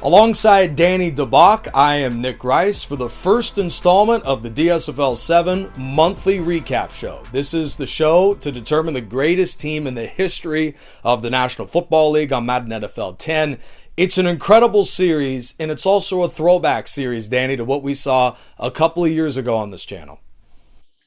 Alongside Danny DeBock, I am Nick Rice for the first installment of the DSFL 7 monthly recap show. This is the show to determine the greatest team in the history of the National Football League on Madden NFL 10. It's an incredible series, and it's also a throwback series, Danny, to what we saw a couple of years ago on this channel.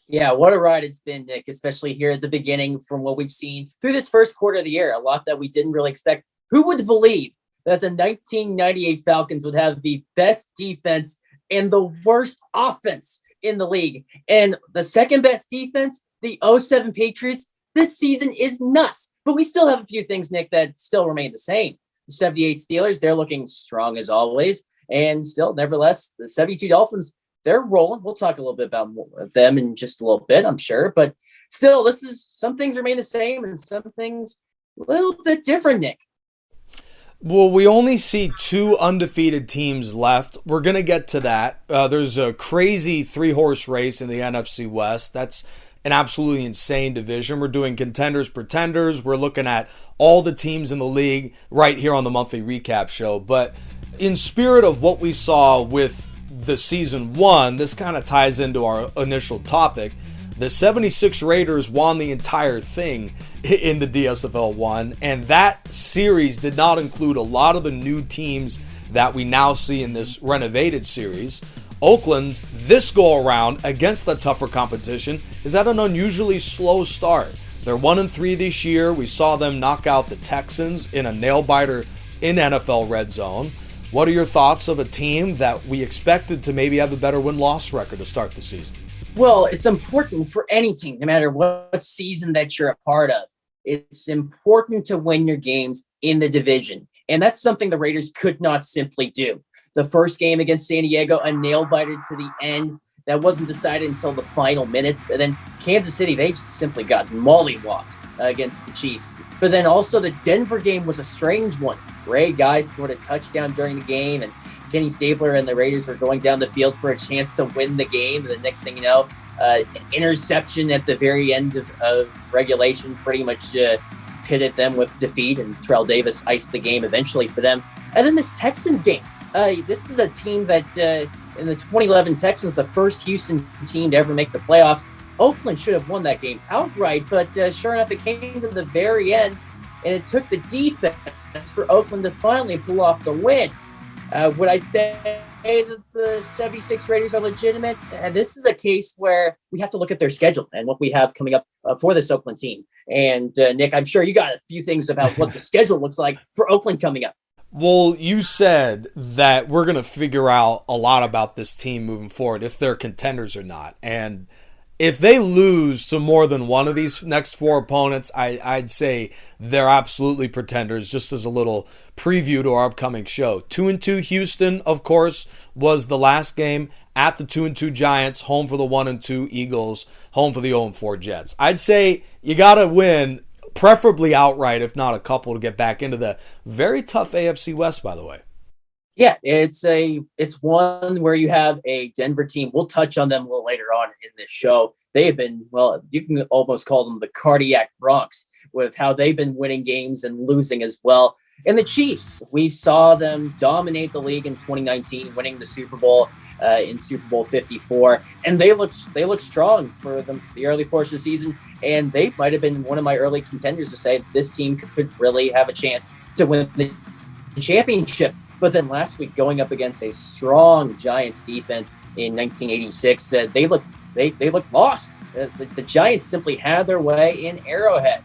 Yeah, what a ride it's been, Nick, especially here at the beginning from what we've seen through this first quarter of the year. A lot that we didn't really expect. Who would believe that the 1998 Falcons would have the best defense and the worst offense in the league? And the second best defense, the 07 Patriots, this season is nuts. But we still have a few things, Nick, that still remain the same. The 78 Steelers, they're looking strong as always. And still, nevertheless, the 72 Dolphins, they're rolling. We'll talk a little bit about them in just a little bit, I'm sure. But still, some things remain the same and some things a little bit different, Nick. Well, we only see two undefeated teams left. We're going to get to that. There's a crazy three-horse race in the NFC West. That's an absolutely insane division. We're doing contenders, pretenders. We're looking at all the teams in the league right here on the monthly recap show. But in spirit of what we saw with the season one, this kind of ties into our initial topic. The 76 Raiders won the entire thing in the DSFL 1, and that series did not include a lot of the new teams that we now see in this renovated series. Oakland, this go-around, against the tougher competition, is at an unusually slow start. They're 1-3 this year. We saw them knock out the Texans in a nail-biter in NFL Red Zone. What are your thoughts of a team that we expected to maybe have a better win-loss record to start the season? Well, it's important for any team, no matter what season that you're a part of. It's important to win your games in the division. And that's something the Raiders could not simply do. The first game against San Diego, a nail-biter to the end that wasn't decided until the final minutes. And then Kansas City, they just simply got mollywopped against the Chiefs. But then also the Denver game was a strange one. Ray Guy scored a touchdown during the game, and Kenny Stabler and the Raiders were going down the field for a chance to win the game. And the next thing you know, an interception at the very end of regulation pretty much pitted them with defeat, and Terrell Davis iced the game eventually for them. And then this Texans game. This is a team that in the 2011 Texans, the first Houston team to ever make the playoffs. Oakland should have won that game outright, but sure enough, it came to the very end, and it took the defense for Oakland to finally pull off the win. Would I say that the 76 Raiders are legitimate? This is a case where we have to look at their schedule and what we have coming up for this Oakland team. And Nick, I'm sure you got a few things about what the schedule looks like for Oakland coming up. Well, you said that we're going to figure out a lot about this team moving forward, if they're contenders or not. And if they lose to more than one of these next four opponents, I'd say they're absolutely pretenders, just as a little preview to our upcoming show. 2-2 Houston, of course, was the last game at the 2-2 Giants, home for the 1-2 Eagles, home for the 0-4 Jets. I'd say you got to win, preferably outright, if not a couple, to get back into the very tough AFC West, by the way. Yeah, it's one where you have a Denver team. We'll touch on them a little later on in this show. They have been, well, you can almost call them the cardiac Bronx with how they've been winning games and losing as well. And the Chiefs, we saw them dominate the league in 2019, winning the Super Bowl in Super Bowl 54. And they look strong for the early portion of the season. And they might have been one of my early contenders to say this team could really have a chance to win the championship. But then last week, going up against a strong Giants defense in 1986, they looked lost. The Giants simply had their way in Arrowhead.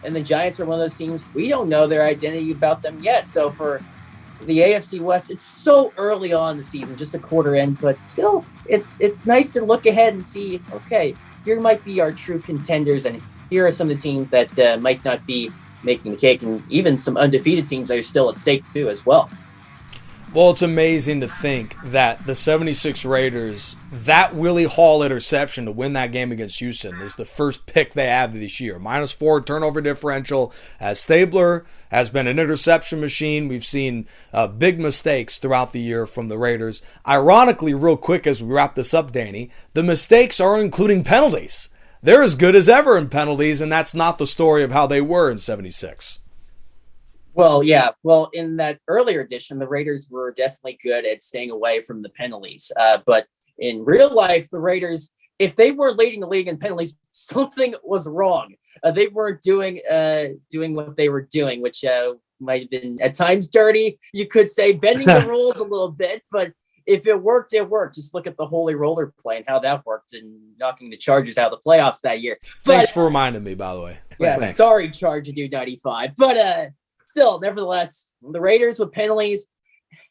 And the Giants are one of those teams, we don't know their identity about them yet. So for the AFC West, it's so early on in the season, just a quarter in, but still, it's nice to look ahead and see, okay, here might be our true contenders, and here are some of the teams that might not be making the cake, and even some undefeated teams that are still at stake too as well. Well, it's amazing to think that the 76 Raiders, that Willie Hall interception to win that game against Houston is the first pick they have this year. -4 turnover differential, as Stabler has been an interception machine. We've seen big mistakes throughout the year from the Raiders. Ironically, real quick as we wrap this up, Danny, the mistakes are including penalties. They're as good as ever in penalties, and that's not the story of how they were in 76. Well, yeah. Well, in that earlier edition, the Raiders were definitely good at staying away from the penalties. But in real life, the Raiders, if they were leading the league in penalties, something was wrong. They weren't doing what they were doing, which might have been at times dirty. You could say bending the rules a little bit, but if it worked, it worked. Just look at the Holy Roller play and how that worked and knocking the Chargers out of the playoffs that year. Thanks But for reminding me, by the way. yeah, Thanks. sorry, Charger dude 95. But still, nevertheless, the Raiders with penalties,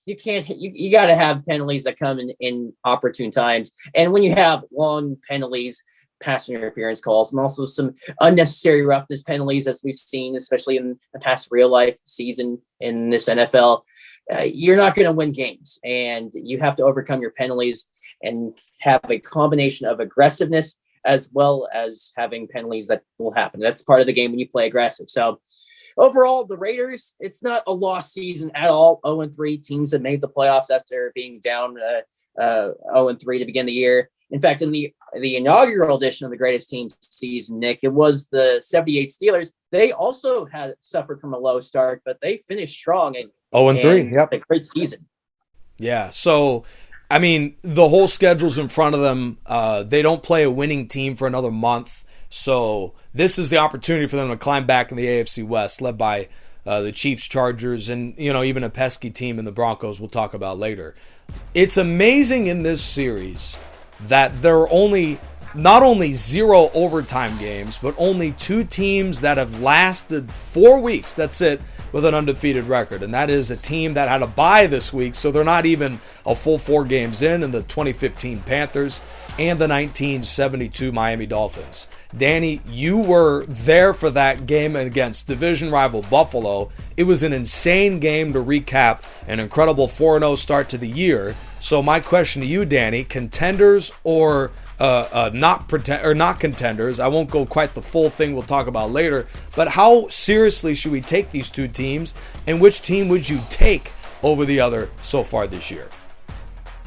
you can't you got to have penalties that come in opportune times. And when you have long penalties, pass interference calls, and also some unnecessary roughness penalties, as we've seen, especially in the past real life season in this NFL, you're not going to win games. And you have to overcome your penalties and have a combination of aggressiveness as well as having penalties that will happen. That's part of the game when you play aggressive. So overall, the Raiders, it's not a lost season at all. 0-3 teams have made the playoffs after being down 0-3 to begin the year. In fact, in the inaugural edition of the Greatest Teams season, Nick, it was the 78 Steelers. They also had suffered from a low start, but they finished strong and 0-3, yep. a great season. Yeah, so I mean, the whole schedule's in front of them. They don't play a winning team for another month. So this is the opportunity for them to climb back in the AFC West, led by the Chiefs, Chargers, and even a pesky team in the Broncos we'll talk about later. It's amazing in this series that there are not only 0 overtime games, but only 2 teams that have lasted 4 weeks. That's it, with an undefeated record. And that is a team that had a bye this week, so they're not even a full 4 games in the 2015 Panthers and the 1972 Miami Dolphins. Danny, you were there for that game against division rival Buffalo. It was an insane game to recap an incredible 4-0 start to the year. So my question to you, Danny, contenders or not contenders? I won't go quite the full thing we'll talk about later, but how seriously should we take these 2 teams, and which team would you take over the other so far this year?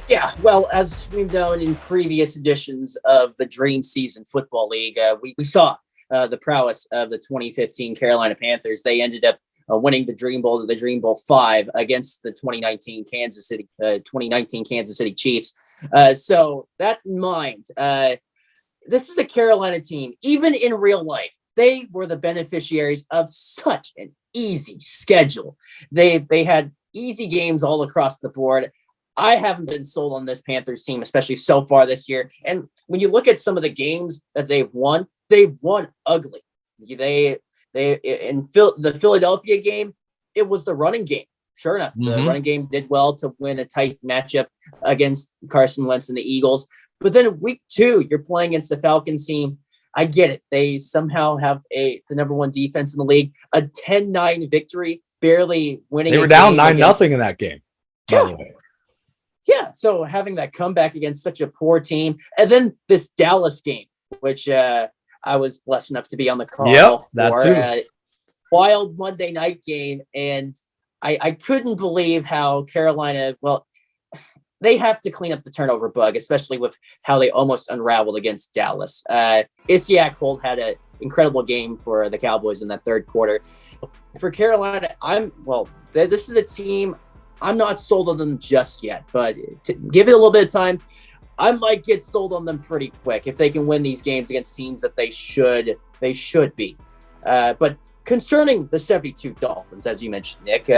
Yeah, well, as we've known in previous editions of the Dream Season Football League, we saw the prowess of the 2015 Carolina Panthers. They ended up winning the Dream Bowl, the Dream Bowl 5 against the 2019 Kansas City Chiefs. So that in mind, this is a Carolina team. Even in real life, they were the beneficiaries of such an easy schedule. They had easy games all across the board. I haven't been sold on this Panthers team, especially so far this year. And when you look at some of the games that they've won ugly. The Philadelphia game, it was the running game. Sure enough, the running game did well to win a tight matchup against Carson Wentz and the Eagles. But then week 2, you're playing against the Falcons team. I get it. They somehow have the number 1 defense in the league, a 10-9 victory, barely winning. They were down 9-0 in that game, by the way. Yeah, so having that comeback against such a poor team, and then this Dallas game, which I was blessed enough to be on the call for. That too. Wild Monday night game, and I couldn't believe how Carolina, well, they have to clean up the turnover bug, especially with how they almost unraveled against Dallas. Isiak Holt had an incredible game for the Cowboys in that third quarter. For Carolina, this is a team, I'm not sold on them just yet, but to give it a little bit of time, I might get sold on them pretty quick if they can win these games against teams that they should be. But concerning the 72 Dolphins, as you mentioned, Nick,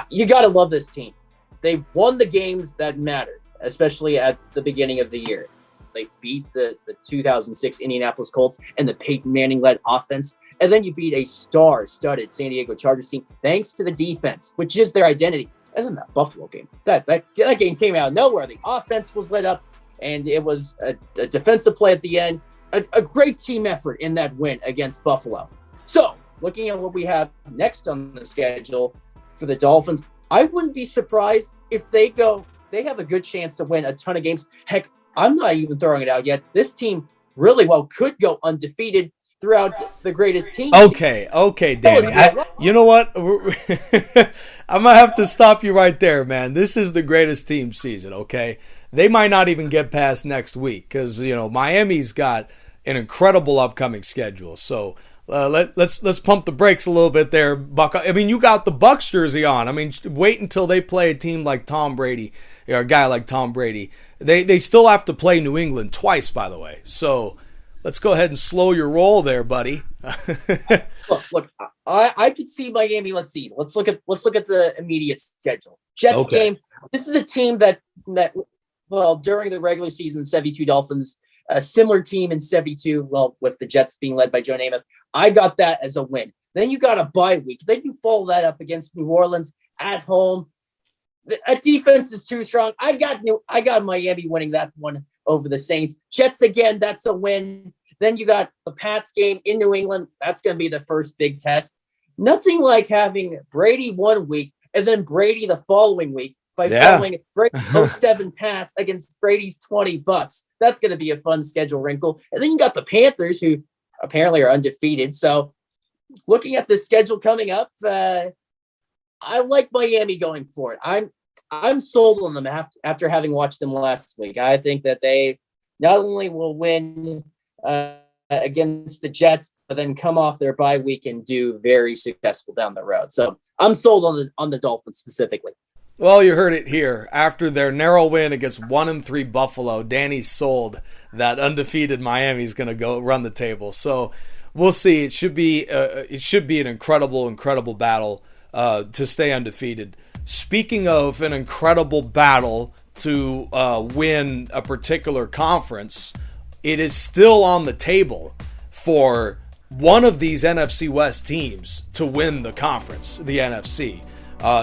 you got to love this team. They've won the games that mattered, especially at the beginning of the year. They beat the 2006 Indianapolis Colts and the Peyton Manning-led offense. And then you beat a star-studded San Diego Chargers team thanks to the defense, which is their identity. And then that Buffalo game, that game came out of nowhere. The offense was lit up, and it was a defensive play at the end. A great team effort in that win against Buffalo. So, looking at what we have next on the schedule for the Dolphins, I wouldn't be surprised if they have a good chance to win a ton of games. Heck, I'm not even throwing it out yet. This team really well could go undefeated throughout the greatest team. Okay, Danny. You know what? I'm going to have to stop you right there, man. This is the greatest team season, okay? They might not even get past next week because, Miami's got an incredible upcoming schedule. So let's pump the brakes a little bit there, Buck. I mean, you got the Bucks jersey on. I mean, wait until they play a team like Tom Brady, or a guy like Tom Brady. They still have to play New England twice, by the way. So let's go ahead and slow your roll there, buddy. Look, I could see Miami. Let's see. Let's look at the immediate schedule. Jets game. This is a team that during the regular season, 72 Dolphins, a similar team in 72. Well, with the Jets being led by Joe Namath, I got that as a win. Then you got a bye week. Then you follow that up against New Orleans at home. A defense is too strong. I got Miami winning that one over the Saints. Jets again, that's a win. Then you got the Pats game in New England. That's going to be the first big test. Nothing like having Brady 1 week and then Brady the following week by following Brady's 07 Pats against Brady's 20 Bucks. That's going to be a fun schedule wrinkle. And then you got the Panthers, who apparently are undefeated. So looking at the schedule coming up, I like Miami going for it. I'm sold on them after having watched them last week. I think that they not only will win against the Jets, but then come off their bye week and do very successful down the road. So I'm sold on the Dolphins specifically. Well, you heard it here. After their narrow win against 1-3 Buffalo, Danny's sold that undefeated Miami's going to go run the table. So we'll see. It should be an incredible battle to stay undefeated. Speaking of an incredible battle to win a particular conference, it is still on the table for one of these NFC West teams to win the conference, the NFC.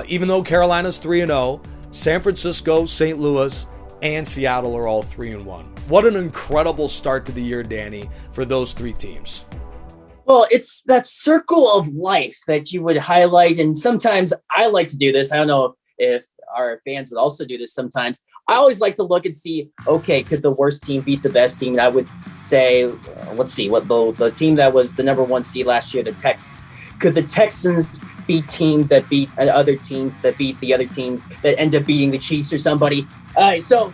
Even though Carolina's 3-0, San Francisco, St. Louis, and Seattle are all 3-1. What an incredible start to the year, Danny, for those three teams. Well, it's that circle of life that you would highlight. And sometimes I like to do this. I don't know if our fans would also do this sometimes. I always like to look and see, okay, could the worst team beat the best team? And I would say, let's see, what the team that was the number 1 seed last year, the Texans. Could the Texans beat teams that beat other teams that beat the other teams that end up beating the Chiefs or somebody? So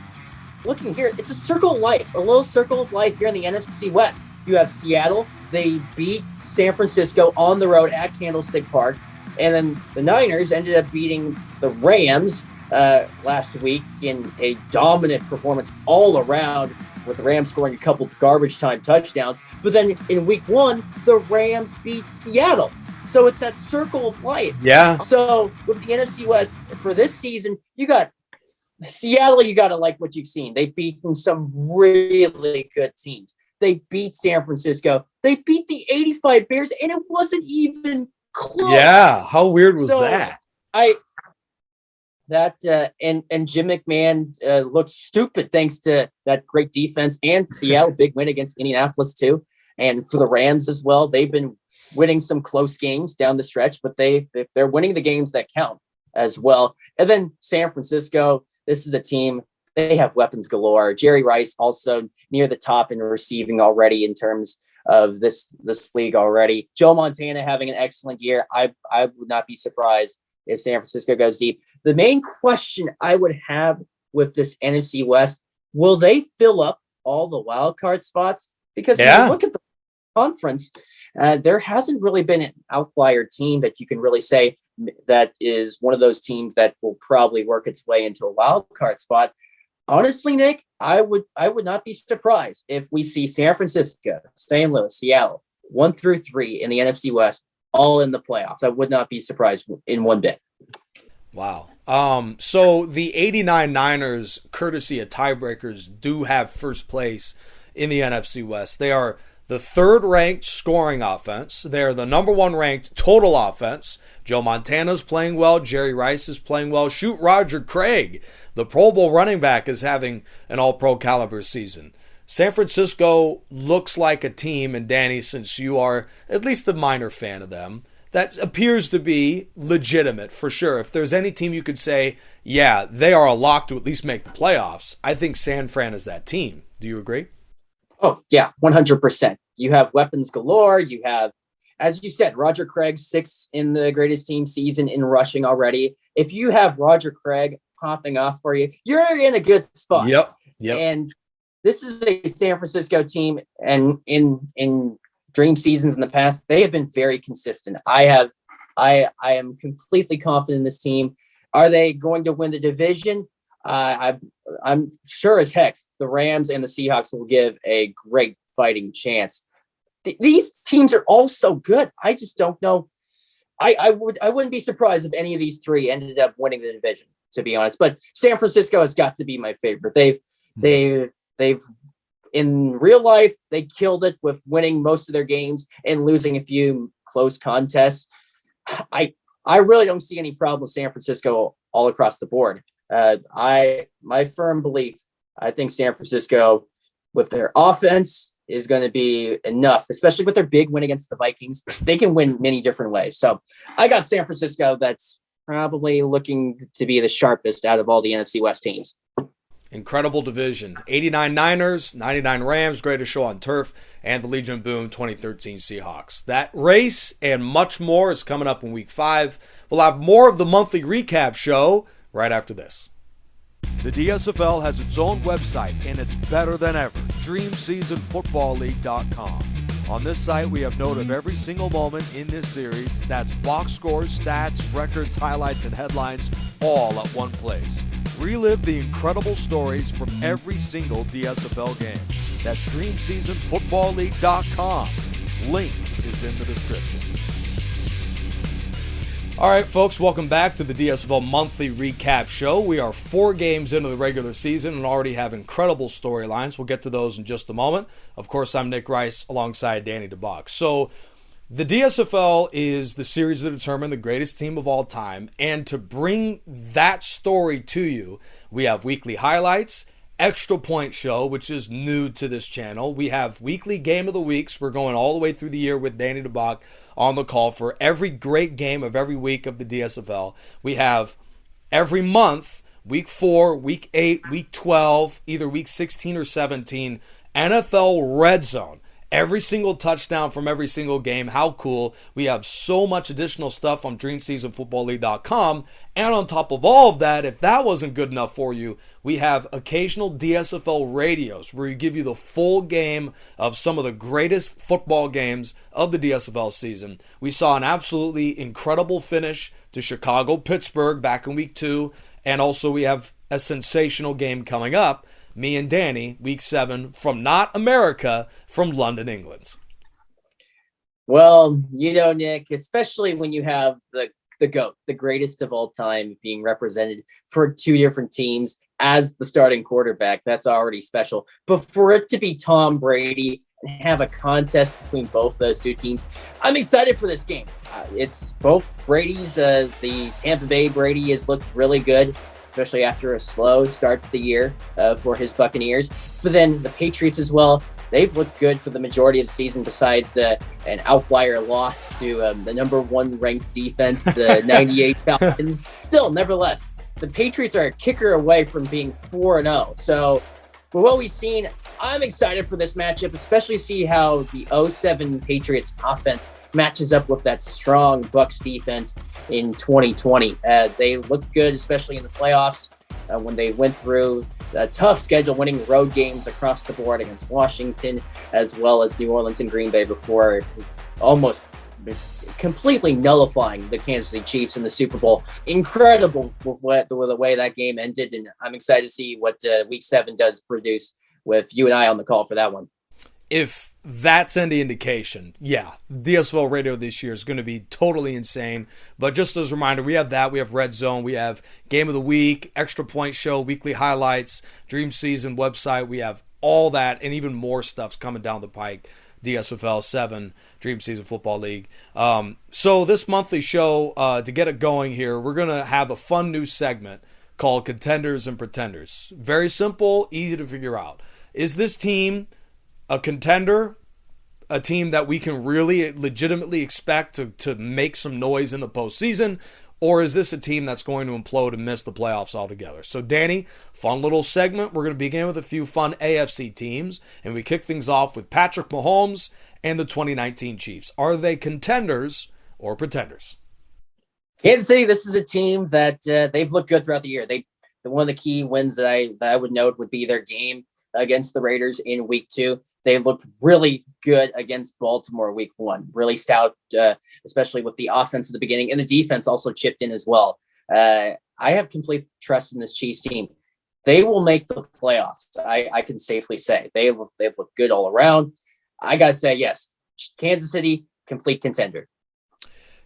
looking here, it's a circle of life, a little circle of life here in the NFC West. You have Seattle. They beat San Francisco on the road at Candlestick Park. And then the Niners ended up beating the Rams last week in a dominant performance all around, with the Rams scoring a couple of garbage time touchdowns. But then in week 1, the Rams beat Seattle. So it's that circle of life. Yeah. So with the NFC West for this season, you got Seattle, you got to like what you've seen. They've beaten some really good teams. They beat San Francisco. They beat the 85 Bears, and it wasn't even close. Yeah, how weird was that? And Jim McMahon looked stupid thanks to that great defense, and Seattle big win against Indianapolis too. And for the Rams as well, they've been winning some close games down the stretch, but they're winning the games that count as well. And then San Francisco, this is a team. They have weapons galore. Jerry Rice also near the top in receiving already in terms of this league already. Joe Montana having an excellent year. I would not be surprised if San Francisco goes deep. The main question I would have with this NFC West, will they fill up all the wild card spots? Because when you look at the conference, there hasn't really been an outlier team that you can really say that is one of those teams that will probably work its way into a wild card spot. Honestly, Nick, I would not be surprised if we see San Francisco, St. Louis, Seattle, 1 through 3 in the NFC West, all in the playoffs. I would not be surprised in one bit. Wow. So the 89 Niners, courtesy of tiebreakers, do have first place in the NFC West. They are the 3rd ranked scoring offense. They're the number 1 ranked total offense. Joe Montana's playing well. Jerry Rice is playing well. Shoot, Roger Craig, the Pro Bowl running back, is having an all-pro caliber season. San Francisco looks like a team, and Danny, since you are at least a minor fan of them, that appears to be legitimate for sure. If there's any team you could say, yeah, they are a lock to at least make the playoffs, I think San Fran is that team. Do you agree? Oh, yeah, 100%. You have weapons galore. You have, as you said, Roger Craig, 6th in the greatest team season in rushing already. If you have Roger Craig popping off for you, you're in a good spot. Yep. And this is a San Francisco team, and in dream seasons in the past, they have been very consistent. I am completely confident in this team. Are they going to win the division? I'm sure as heck the Rams and the Seahawks will give a great fighting chance. These teams are all so good. I just don't know. I wouldn't be surprised if any of these three ended up winning the division, to be honest. But San Francisco has got to be my favorite. They've in real life, they killed it with winning most of their games and losing a few close contests. I really don't see any problem with San Francisco all across the board. My firm belief, I think San Francisco with their offense is going to be enough, especially with their big win against the Vikings. They can win many different ways. So I got San Francisco. That's probably looking to be the sharpest out of all the NFC West teams. Incredible division. 89 Niners, 99 Rams, greatest show on turf, and the Legion of Boom 2013 Seahawks. That race and much more is coming up in week 5. We'll have more of the monthly recap show right after this. The DSFL has its own website, and it's better than ever, DreamSeasonFootballLeague.com. On this site, we have note of every single moment in this series. That's box scores, stats, records, highlights, and headlines all at one place. Relive the incredible stories from every single DSFL game. That's DreamSeasonFootballLeague.com. Link is in the description. All right, folks, welcome back to the DSFL Monthly Recap Show. We are 4 games into the regular season and already have incredible storylines. We'll get to those in just a moment. Of course, I'm Nick Rice alongside Danny DeBock. So the DSFL is the series that determine the greatest team of all time. And to bring that story to you, we have weekly highlights, Extra Point Show, which is new to this channel. We have weekly Game of the Weeks. We're going all the way through the year with Danny DeBock on the call for every great game of every week of the DSFL. We have every month, week 4, week 8, week 12, either week 16 or 17, NFL Red Zone. Every single touchdown from every single game. How cool. We have so much additional stuff on DreamSeasonFootballLeague.com. And on top of all of that, if that wasn't good enough for you, we have occasional DSFL radios where we give you the full game of some of the greatest football games of the DSFL season. We saw an absolutely incredible finish to Chicago-Pittsburgh back in week 2. And also we have a sensational game coming up. Me and Danny, week 7, from not America, from London, England. Well, Nick, especially when you have the GOAT, the greatest of all time, being represented for 2 different teams as the starting quarterback, that's already special. But for it to be Tom Brady and have a contest between both those 2 teams, I'm excited for this game. It's both Brady's. The Tampa Bay Brady has looked really good, especially after a slow start to the year for his Buccaneers. But then the Patriots as well, they've looked good for the majority of the season besides an outlier loss to the number 1 ranked defense, the 98 Falcons. Still, nevertheless, the Patriots are a kicker away from being 4-0. So for what we've seen, I'm excited for this matchup, especially see how the 07 Patriots offense matches up with that strong Bucs defense in 2020. They looked good, especially in the playoffs when they went through a tough schedule, winning road games across the board against Washington, as well as New Orleans and Green Bay before almost completely nullifying the Kansas City Chiefs in the Super Bowl. Incredible with the way that game ended, and I'm excited to see what Week 7 does produce with you and I on the call for that one. If that's any indication, yeah, DSFL Radio this year is going to be totally insane. But just as a reminder, we have that. We have Red Zone. We have Game of the Week, Extra Point Show, weekly highlights, Dream Season website. We have all that and even more stuff's coming down the pike. DSFL 7, Dream Season Football League. So this monthly show, to get it going here, we're going to have a fun new segment called Contenders and Pretenders. Very simple, easy to figure out. Is this team a contender, a team that we can really legitimately expect to make some noise in the postseason, or is this a team that's going to implode and miss the playoffs altogether? So, Danny, fun little segment. We're going to begin with a few fun AFC teams, and we kick things off with Patrick Mahomes and the 2019 Chiefs. Are they contenders or pretenders? Kansas City, this is a team that they've looked good throughout the year. One of the key wins that I would note would be their game against the Raiders in week 2. They looked really good against Baltimore week 1. Really stout, especially with the offense at the beginning, and the defense also chipped in as well. I have complete trust in this Chiefs team. They will make the playoffs. I can safely say they've looked good all around. I gotta say, yes, Kansas City, complete contender.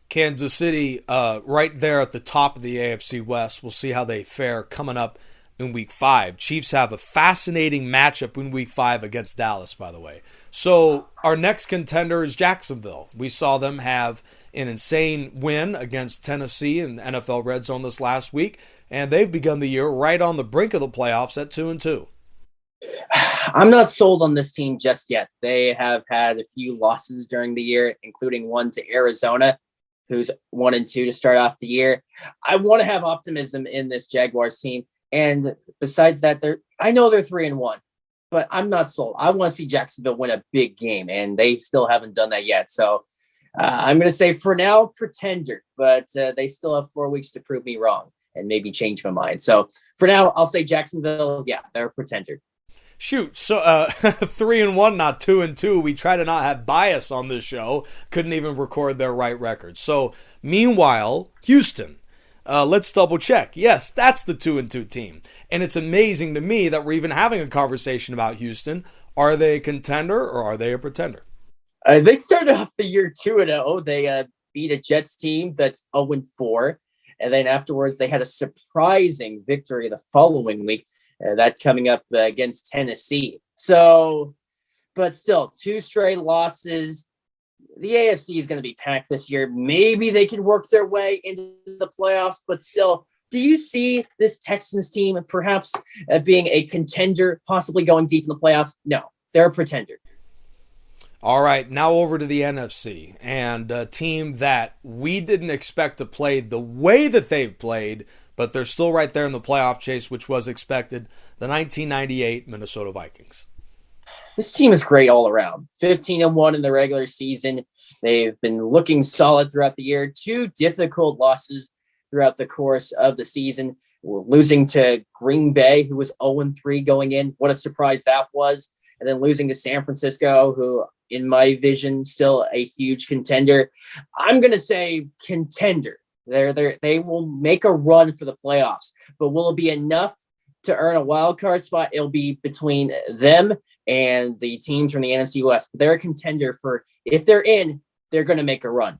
Kansas City, right there at the top of the AFC West. We'll see how they fare coming up in week 5. Chiefs have a fascinating matchup in week 5 against Dallas, by the way. So our next contender is Jacksonville. We saw them have an insane win against Tennessee in the NFL Red Zone this last week, and they've begun the year right on the brink of the playoffs at 2-2. I'm not sold on this team just yet. They have had a few losses during the year, including one to Arizona, who's 1-2 to start off the year. I want to have optimism in this Jaguars team. And besides that, I know they're 3-1, but I'm not sold. I want to see Jacksonville win a big game, and they still haven't done that yet. So I'm going to say for now, pretender, but they still have 4 weeks to prove me wrong and maybe change my mind. So for now, I'll say Jacksonville. Yeah, they're a pretender. Shoot, so 3-1, not 2-2. We try to not have bias on this show. Couldn't even record their right record. So meanwhile, Houston. Let's double check. Yes, that's the 2-2 team. And it's amazing to me that we're even having a conversation about Houston. Are they a contender or are they a pretender? They started off the year 2-0. They beat a Jets team that's 0-4. And then afterwards, they had a surprising victory the following week. That coming up against Tennessee. So, but still, 2 straight losses. The AFC is going to be packed this year. Maybe they can work their way into the playoffs, but still, do you see this Texans team perhaps being a contender, possibly going deep in the playoffs? No, they're a pretender. All right, now over to the NFC, and a team that we didn't expect to play the way that they've played, but they're still right there in the playoff chase, which was expected, the 1998 Minnesota Vikings. This team is great all around. 15-1 in the regular season. They've been looking solid throughout the year. 2 difficult losses throughout the course of the season. Losing to Green Bay, who was 0-3 going in. What a surprise that was. And then losing to San Francisco, who, in my vision, still a huge contender. I'm going to say contender. They will make a run for the playoffs, but will it be enough to earn a wild card spot? It'll be between them and the teams from the NFC West. They're a contender for, if they're in, they're going to make a run.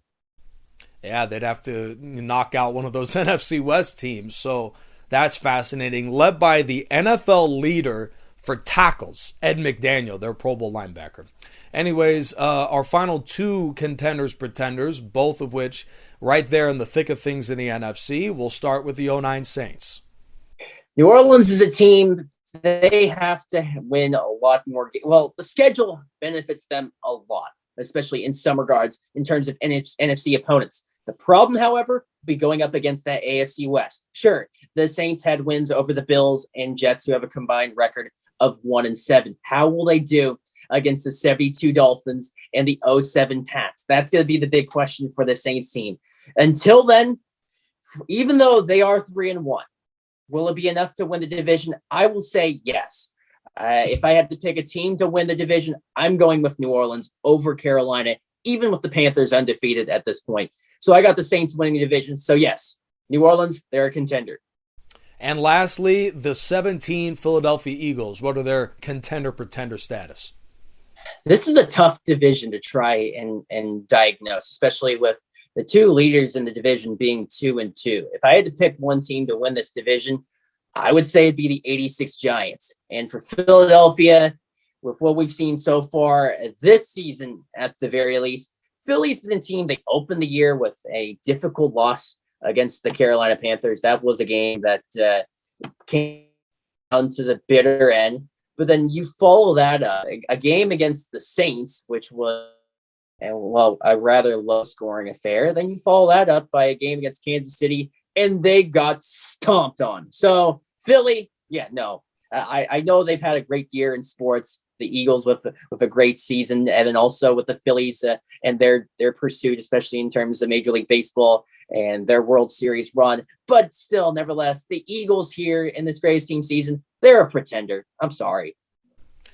Yeah, they'd have to knock out one of those NFC West teams. So that's fascinating. Led by the NFL leader for tackles, Ed McDaniel, their Pro Bowl linebacker. Anyways, our final 2 contenders, pretenders, both of which right there in the thick of things in the NFC. We'll start with the 09 Saints. New Orleans is a team, they have to win a lot more. Well, the schedule benefits them a lot, especially in some regards in terms of NFC opponents. The problem, however, will be going up against that AFC West. Sure, the Saints had wins over the Bills and Jets, who have a combined record of 1-7. How will they do against the 72 Dolphins and the 07 Pats? That's going to be the big question for the Saints team. Until then, even though they are 3-1, will it be enough to win the division? I will say yes. If I had to pick a team to win the division, I'm going with New Orleans over Carolina, even with the Panthers undefeated at this point. So I got the Saints winning the division. So yes, New Orleans, they're a contender. And lastly, the 17 Philadelphia Eagles. What are their contender-pretender status? This is a tough division to try and diagnose, especially with the 2 leaders in the division being 2-2. If I had to pick one team to win this division, I would say it'd be the 86 Giants. And for Philadelphia, with what we've seen so far this season, at the very least, Philly's been a team. They opened the year with a difficult loss against the Carolina Panthers. That was a game that came down to the bitter end. But then you follow that up, a game against the Saints, which was, a rather low-scoring affair. Then you follow that up by a game against Kansas City, and they got stomped on. So Philly, I know they've had a great year in sports. The Eagles with a great season, and then also with the Phillies and their pursuit, especially in terms of Major League Baseball and their World Series run. But still, nevertheless, the Eagles here in this greatest team season, they're a pretender. I'm sorry.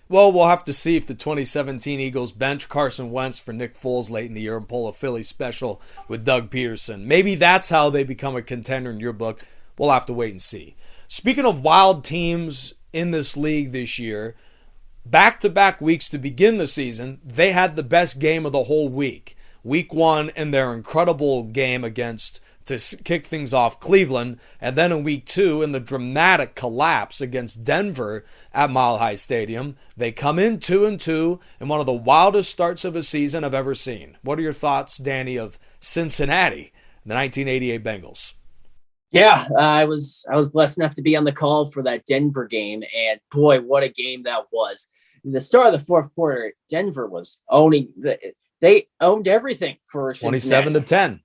Well, we'll have to see if the 2017 Eagles bench Carson Wentz for Nick Foles late in the year and pull a Philly special with Doug Peterson. Maybe that's how they become a contender in your book. We'll have to wait and see. Speaking of wild teams in this league this year, back-to-back weeks to begin the season, they had the best game of the whole week. Week 1 in their incredible game to kick things off Cleveland, and then in week 2 in the dramatic collapse against Denver at Mile High Stadium. They come in 2-2 in one of the wildest starts of a season I've ever seen. What are your thoughts, Danny, of Cincinnati, the 1988 Bengals? Yeah, I was blessed enough to be on the call for that Denver game, and boy, what a game that was. In the start of the fourth quarter, Denver was they owned everything for Cincinnati. 27-10.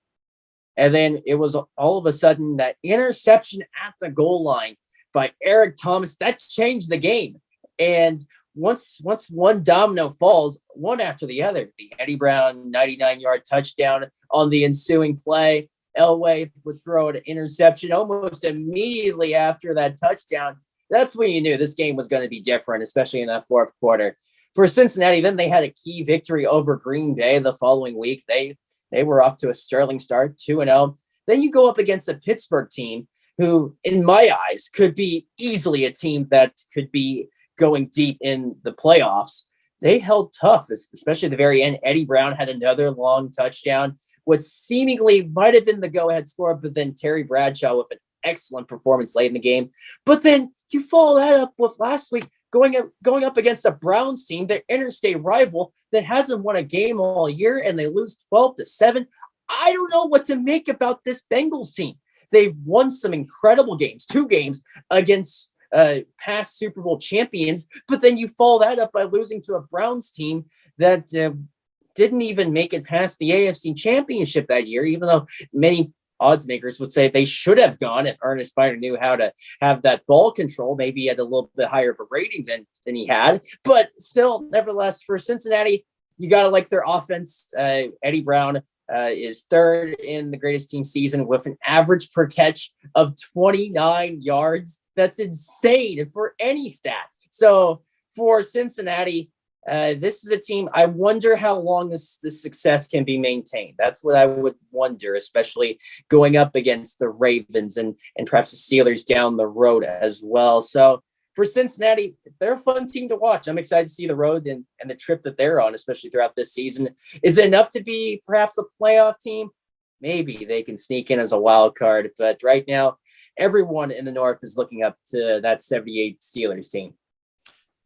And then it was all of a sudden that interception at the goal line by Eric Thomas that changed the game. And once one domino falls, one after the other, the Eddie Brown 99-yard touchdown on the ensuing play, Elway would throw an interception almost immediately after that touchdown. That's when you knew this game was going to be different, especially in that fourth quarter. For Cincinnati, then they had a key victory over Green Bay the following week. They were off to a sterling start, 2-0. Then you go up against a Pittsburgh team who, in my eyes, could be easily a team that could be going deep in the playoffs. They held tough, especially at the very end. Eddie Brown had another long touchdown, what seemingly might have been the go-ahead score, but then Terry Bradshaw with an excellent performance late in the game. But then you follow that up with last week going up against a Browns team, their interstate rival that hasn't won a game all year, and they lose 12-7. I don't know what to make about this Bengals team. They've won some incredible games, 2 games against past Super Bowl champions, but then you follow that up by losing to a Browns team that didn't even make it past the AFC Championship that year, even though many odds makers would say they should have gone if Ernest Biner knew how to have that ball control. Maybe he had a little bit higher of a rating than he had. But still, nevertheless, for Cincinnati, you got to like their offense. Eddie Brown is third in the greatest team season with an average per catch of 29 yards. That's insane for any stat. So for Cincinnati, this is a team, I wonder how long this success can be maintained. That's what I would wonder, especially going up against the Ravens and perhaps the Steelers down the road as well. So for Cincinnati, they're a fun team to watch. I'm excited to see the road and the trip that they're on, especially throughout this season. Is it enough to be perhaps a playoff team? Maybe they can sneak in as a wild card. But right now, everyone in the North is looking up to that 78 Steelers team.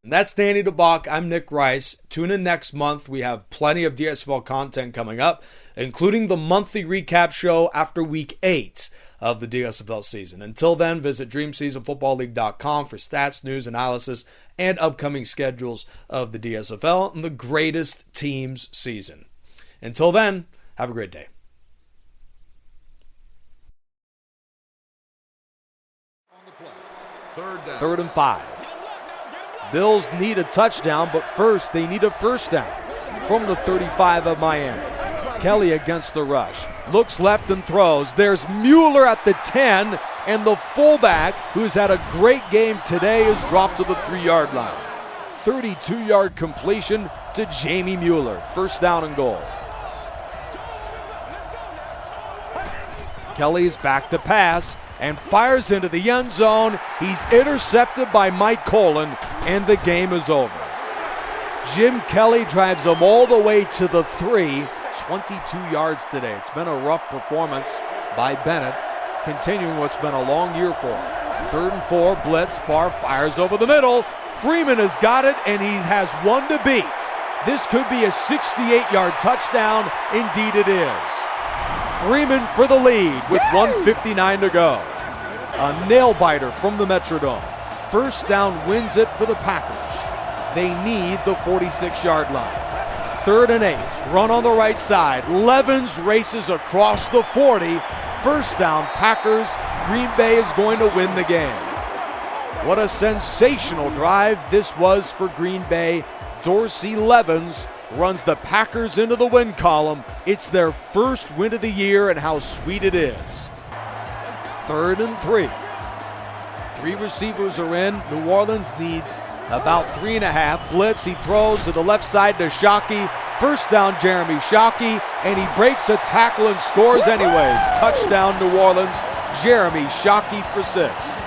And that's Danny DeBock. I'm Nick Rice. Tune in next month. We have plenty of DSFL content coming up, including the monthly recap show after week 8 of the DSFL season. Until then, visit DreamSeasonFootballLeague.com for stats, news, analysis, and upcoming schedules of the DSFL and the greatest teams season. Until then, have a great day. Third and 5. Bills need a touchdown, but first they need a first down from the 35 of Miami. Kelly against the rush. Looks left and throws. There's Mueller at the 10, and the fullback, who's had a great game today, is dropped to the 3-yard line. 32-yard completion to Jamie Mueller. First down and goal. Kelly's back to pass and fires into the end zone. He's intercepted by Mike Colon, and the game is over. Jim Kelly drives him all the way to the 3, 22 yards today. It's been a rough performance by Bennett, continuing what's been a long year for him. 3rd and 4, blitz, Farr fires over the middle. Freeman has got it, and he has one to beat. This could be a 68-yard touchdown. Indeed it is. Freeman for the lead with 1:59 to go. A nail-biter from the Metrodome. First down wins it for the Packers. They need the 46-yard line. 3rd and 8, run on the right side. Levens races across the 40. First down, Packers. Green Bay is going to win the game. What a sensational drive this was for Green Bay. Dorsey Levens runs the Packers into the win column. It's their first win of the year, and how sweet it is. 3rd and 3. 3 receivers are in. New Orleans needs About 3.5. Blitz, he throws to the left side to Shockey. First down, Jeremy Shockey, and he breaks a tackle and scores anyways. Touchdown, New Orleans. Jeremy Shockey for 6.